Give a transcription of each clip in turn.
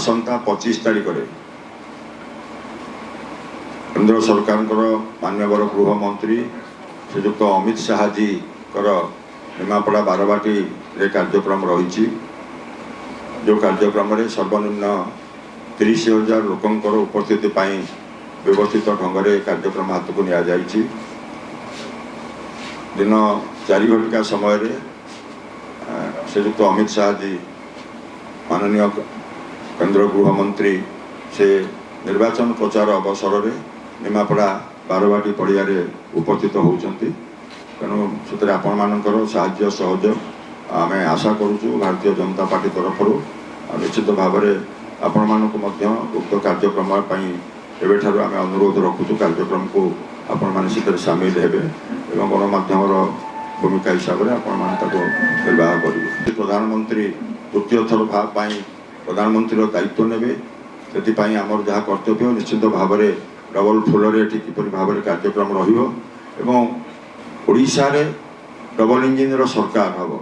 आसंता 25 तारीख में केंद्र सरकार मान्यवर गृहमंत्री श्रीजुक्त अमित शाह जी निमापड़ा बारवाटी कार्यक्रम रही जो कार्यक्रम में सर्वनिम्न 30,000 लोकंर उपस्थिति व्यवस्थित ढंग से कार्यक्रम हाथ को निया जाइछि। दिन 4 घटिका समय श्रीजुक्त अमित शाह जी माननीय केंद्र गृहमंत्री से निर्वाचन प्रचार अवसर में निमापड़ा बारवाटी पड़िया उपस्थित होती तेणु से आपण मानकर साहाय्य सहयोग आम आशा करुचु भारतीय जनता पार्टी तरफ निश्चित भाव में आपण मानक उक्त कार्यक्रम एवं आम अनुरोध रखुचु कार्यक्रम को आपण मैंने सामिल हेबे एवं गणमाध्यम भूमिका हिसाब से आपण निर्वाह करेंगे। प्रधानमंत्री तृतीय थर भाई प्रधानमंत्री दायित्व नेबे से आमर जहाँ कर्तव्य निश्चित भाव में डबल फुलरे किपर भाव में कार्यक्रम रहीशा डबल इंजिन सरकार हम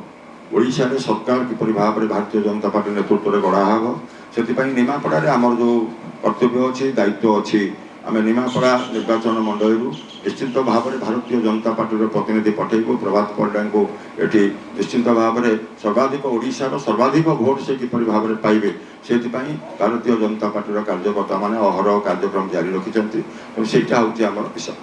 ओडिशा सरकार किपर भाव में भारतीय जनता पार्टी नेतृत्व में गढ़ा हम से निमापड़ा आमर जो कर्तव्य अच्छी दायित्व अच्छी आम निमापड़ा निर्वाचन मंडल निश्चित भाव में भारतीय जनता पार्टी प्रतिनिधि पठेबू प्रभात परिडा को ये निश्चित भाव में सर्वाधिक ओडिशार सर्वाधिक भोट से किपर भाव में पाइबे से भारतीय जनता पार्टी कार्यकर्ता मैंने अहरह कार्यक्रम जारी रखिंट तो सहीटा हूँ आम विषय।